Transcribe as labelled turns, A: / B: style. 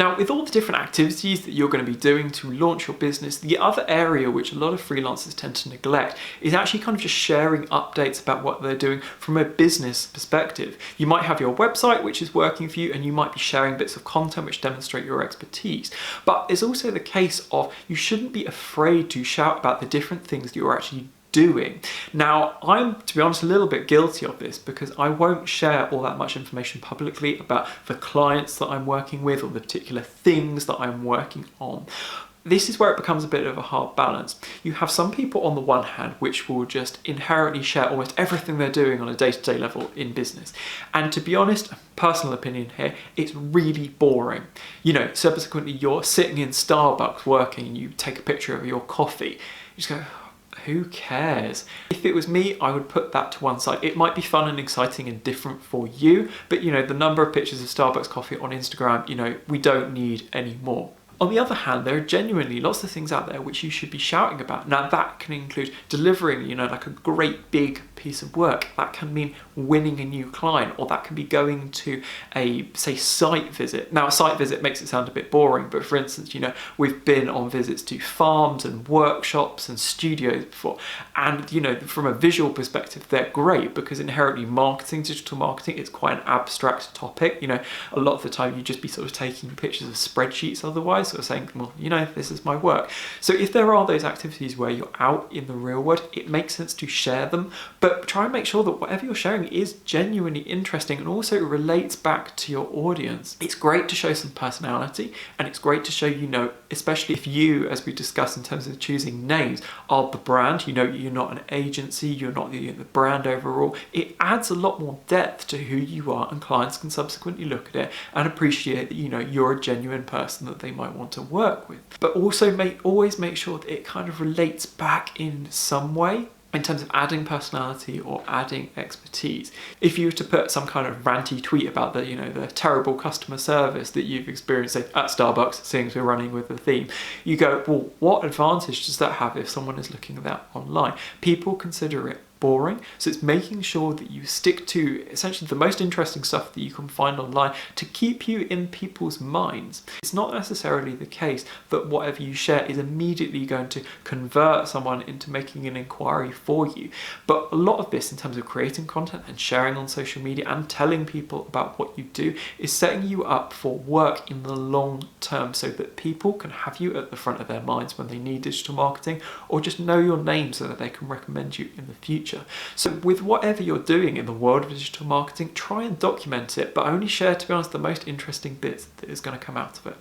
A: Now, with all the different activities that you're going to be doing to launch your business, the other area which a lot of freelancers tend to neglect is actually kind of just sharing updates about what they're doing from a business perspective. You might have your website which is working for you, and you might be sharing bits of content which demonstrate your expertise. But it's also the case of you shouldn't be afraid to shout about the different things that you're actually doing. Now, I'm, to be honest, a little bit guilty of this because I won't share all that much information publicly about the clients that I'm working with or the particular things that I'm working on. This is where it becomes a bit of a hard balance. You have some people on the one hand which will just inherently share almost everything they're doing on a day-to-day level in business. And to be honest, personal opinion here, it's really boring. You know, subsequently you're sitting in Starbucks working and you take a picture of your coffee. You just go, who cares? If it was me, I would put that to one side. It might be fun and exciting and different for you, but you know, the number of pictures of Starbucks coffee on Instagram, you know, we don't need any more. On the other hand, there are genuinely lots of things out there which you should be shouting about. Now that can include delivering, you know, like a great big piece of work. That can mean winning a new client, or that can be going to a, say, site visit. Now a site visit makes it sound a bit boring, but for instance, you know, we've been on visits to farms and workshops and studios before. And, you know, from a visual perspective, they're great because inherently marketing, digital marketing, is quite an abstract topic. You know, a lot of the time you just be sort of taking pictures of spreadsheets otherwise, sort of saying, well, you know, this is my work. So if there are those activities where you're out in the real world, it makes sense to share them, but try and make sure that whatever you're sharing is genuinely interesting and also relates back to your audience. It's great to show some personality, and it's great to show, you know, especially if you, as we discussed in terms of choosing names, are the brand, you know, you're not an agency, you're not the brand overall. It adds a lot more depth to who you are, and clients can subsequently look at it and appreciate that, you know, you're a genuine person that they might want to work with. But also always make sure that it kind of relates back in some way, in terms of adding personality or adding expertise. If you were to put some kind of ranty tweet about the, you know, the terrible customer service that you've experienced, say, at Starbucks, seeing as we're running with the theme, you go, well, what advantage does that have if someone is looking at that online? People consider it boring. So it's making sure that you stick to essentially the most interesting stuff that you can find online to keep you in people's minds. It's not necessarily the case that whatever you share is immediately going to convert someone into making an inquiry for you. But a lot of this, in terms of creating content and sharing on social media and telling people about what you do, is setting you up for work in the long term so that people can have you at the front of their minds when they need digital marketing, or just know your name so that they can recommend you in the future. So with whatever you're doing in the world of digital marketing, try and document it, but only share, to be honest, the most interesting bits that is going to come out of it.